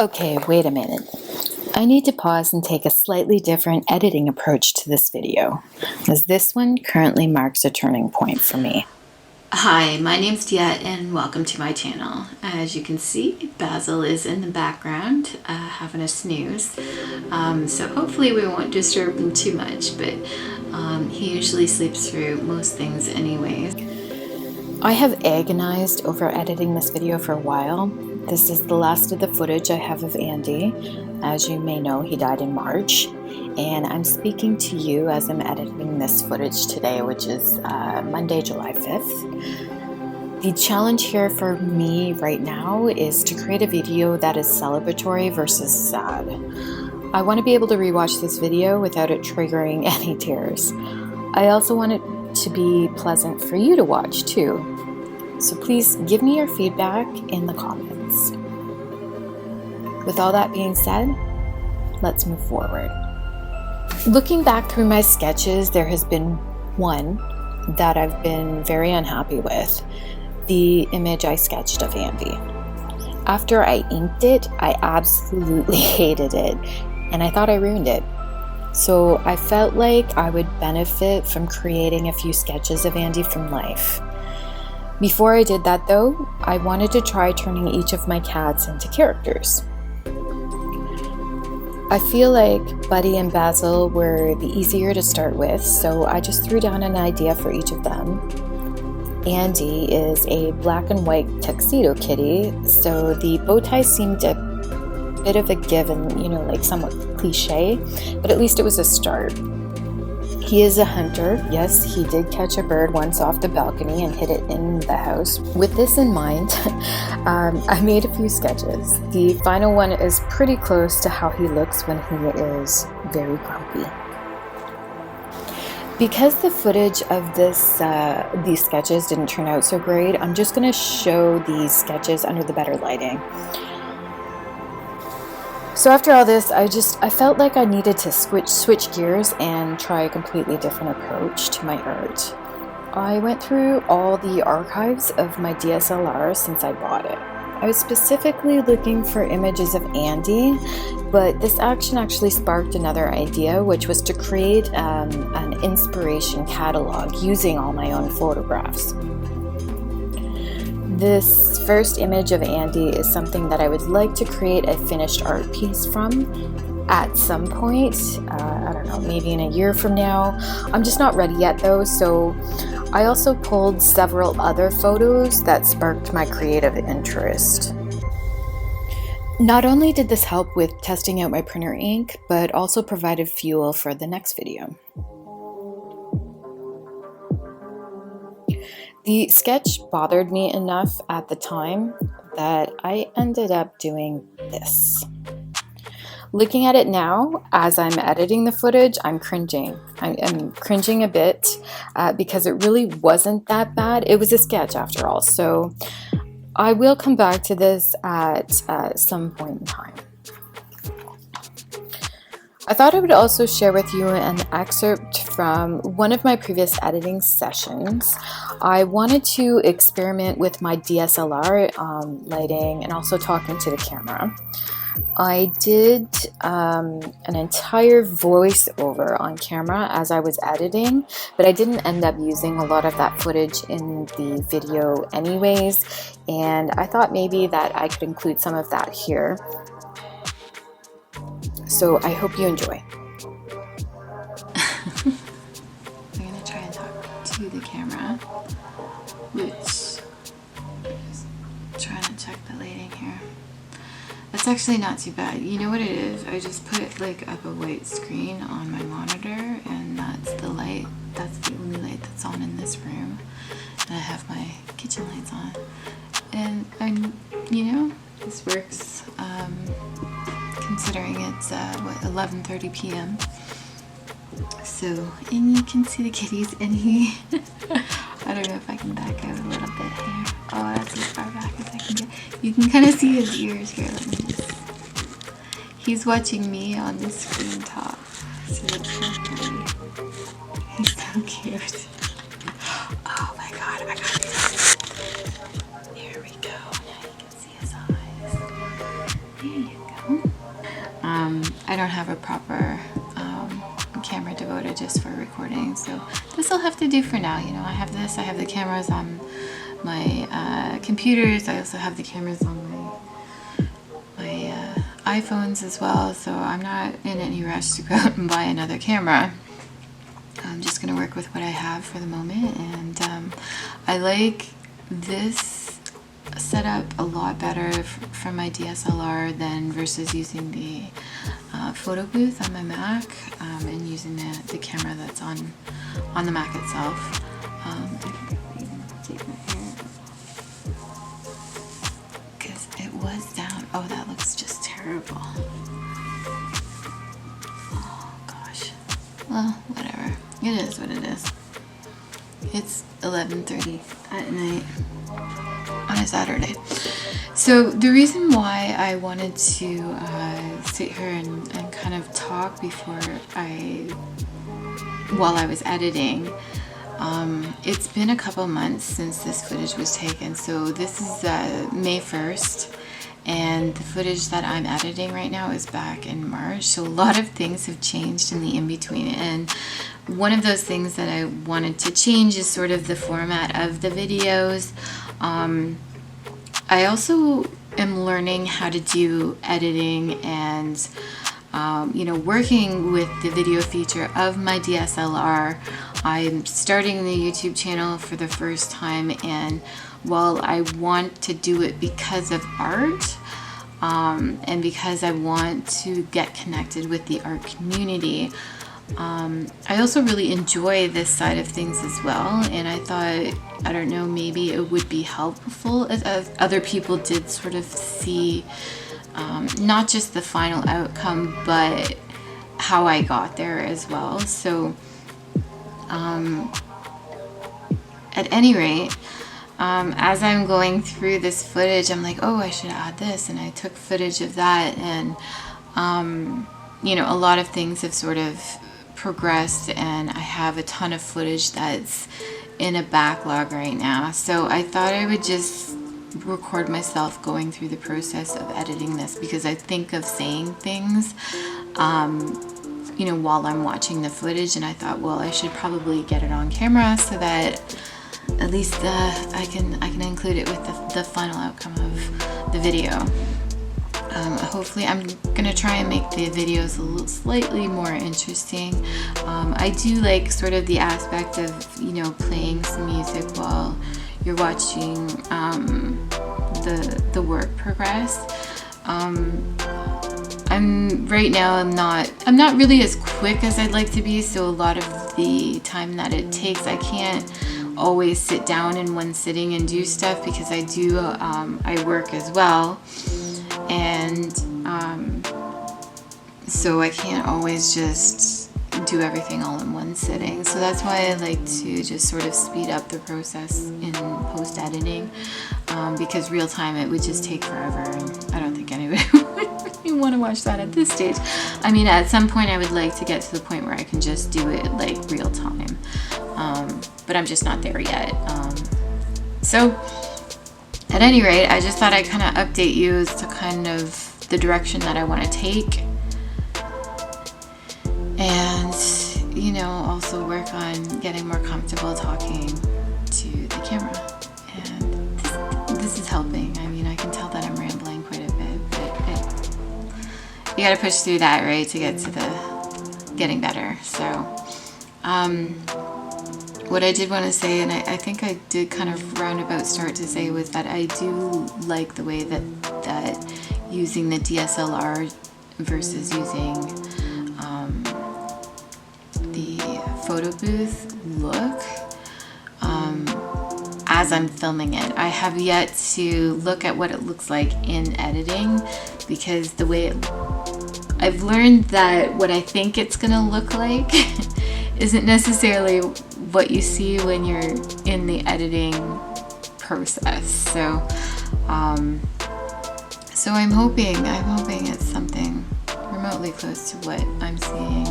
Okay, wait a minute. I need to pause and take a slightly different editing approach to this video, as this one currently marks a turning point for me. Hi, my name's Diette and welcome to my channel. As you can see, Basil is in the background having a snooze, so hopefully we won't disturb him too much, but he usually sleeps through most things anyways. I have agonized over editing this video for a while. This is the last of the footage I have of Andy. As you may know, he died in March, and I'm speaking to you as I'm editing this footage today, which is Monday, July 5th. The challenge here for me right now is to create a video that is celebratory versus sad. I want to be able to rewatch this video without it triggering any tears. I also want it to be pleasant for you to watch too. So please give me your feedback in the comments. With all that being said, let's move forward. Looking back through my sketches, there has been one that I've been very unhappy with, the image I sketched of Andy. After I inked it, I absolutely hated it, and I thought I ruined it. So I felt like I would benefit from creating a few sketches of Andy from life. Before I did that though, I wanted to try turning each of my cats into characters. I feel like Buddy and Basil were the easier to start with, so I just threw down an idea for each of them. Andy is a black and white tuxedo kitty, so the bow tie seemed a bit of a given, like somewhat cliche, but at least it was a start. He is a hunter. Yes, he did catch a bird once off the balcony and hid it in the house. With this in mind, I made a few sketches. The final one is pretty close to how he looks when he is very grumpy. Because the footage of these sketches didn't turn out so great, I'm just going to show these sketches under the better lighting. So after all this, I felt like I needed to switch gears and try a completely different approach to my art. I went through all the archives of my DSLR since I bought it. I was specifically looking for images of Andy, but this action actually sparked another idea, which was to create an inspiration catalog using all my own photographs. This first image of Andy is something that I would like to create a finished art piece from at some point. I don't know, maybe in a year from now. I'm just not ready yet though, so I also pulled several other photos that sparked my creative interest. Not only did this help with testing out my printer ink, but also provided fuel for the next video. The sketch bothered me enough at the time that I ended up doing this. Looking at it now, as I'm editing the footage, I'm cringing. I'm cringing a bit because it really wasn't that bad. It was a sketch after all, so I will come back to this at some point in time. I thought I would also share with you an excerpt from one of my previous editing sessions. I wanted to experiment with my DSLR lighting and also talking to the camera. I did an entire voiceover on camera as I was editing, but I didn't end up using a lot of that footage in the video anyways, and I thought maybe that I could include some of that here. So I hope you enjoy. I'm going to try and talk to the camera, which I'm trying to check the lighting here. That's actually not too bad. You know what it is? I just put up a white screen on my monitor, and that's the light. That's the only light that's on in this room. And I have my kitchen lights on. And this works. Considering it's 11:30 p.m. So, and you can see the kitties, and I don't know if I can back out a little bit here. Oh, that's as far back as I can get. You can kind of see his ears here. He's watching me on the screen top. So that's so funny. He's so cute. Oh my god, I got these. Here we go. Now you can see his eyes. There you go. camera devoted just for recording. So this will have to do for now. You know, I have this, I have the cameras on my computers. I also have the cameras on my iPhones as well. So I'm not in any rush to go out and buy another camera. I'm just going to work with what I have for the moment. And I like this setup a lot better from my DSLR than versus using the photo booth on my Mac and using the camera that's on the Mac itself. Take my hair because it was down. Oh, that looks just terrible. Oh gosh. Well, whatever. It is what it is. It's 11:30 at night on a Saturday. So the reason why I wanted to sit here and kind of talk while I was editing, it's been a couple months since this footage was taken. So this is May 1st, and the footage that I'm editing right now is back in March. So a lot of things have changed in the in-between, and one of those things that I wanted to change is sort of the format of the videos. I also am learning how to do editing and working with the video feature of my DSLR. I'm starting the YouTube channel for the first time, and while I want to do it because of art and because I want to get connected with the art community, I also really enjoy this side of things as well, and I thought, I don't know, maybe it would be helpful if other people did sort of see not just the final outcome, but how I got there as well. So at any rate, as I'm going through this footage, I'm like, oh, I should add this, and I took footage of that, and a lot of things have sort of progressed, and I have a ton of footage that's in a backlog right now. So I thought I would just record myself going through the process of editing this, because I think of saying things while I'm watching the footage, and I thought, well, I should probably get it on camera so that at least I can include it with the final outcome of the video. Hopefully I'm gonna try and make the videos a little slightly more interesting. I do like sort of the aspect of playing some music while you're watching the work progress. I'm not really as quick as I'd like to be, so a lot of the time that it takes, I can't always sit down in one sitting and do stuff, because I do I work as well, and so I can't always just do everything all in one sitting. So that's why I like to just sort of speed up the process in post editing, because real time it would just take forever, and I don't think anybody would really want to watch that at this stage. I mean, at some point I would like to get to the point where I can just do it like real time, but I'm just not there yet. So at any rate, I just thought I'd kind of update you as to kind of the direction that I want to take, and also work on getting more comfortable talking to the camera, and this is helping. I mean, I can tell that I'm rambling quite a bit, but you gotta push through that, right, to get to the getting better. So what I did want to say, and I think I did kind of roundabout start to say, was that I do like the way that using the DSLR versus using the photo booth look as I'm filming it. I have yet to look at what it looks like in editing, because the way I've learned that what I think it's gonna look like isn't necessarily what you see when you're in the editing process. So I'm hoping it's something remotely close to what I'm seeing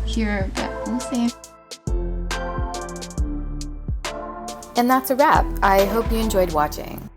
here, but we'll see. And that's a wrap. I hope you enjoyed watching.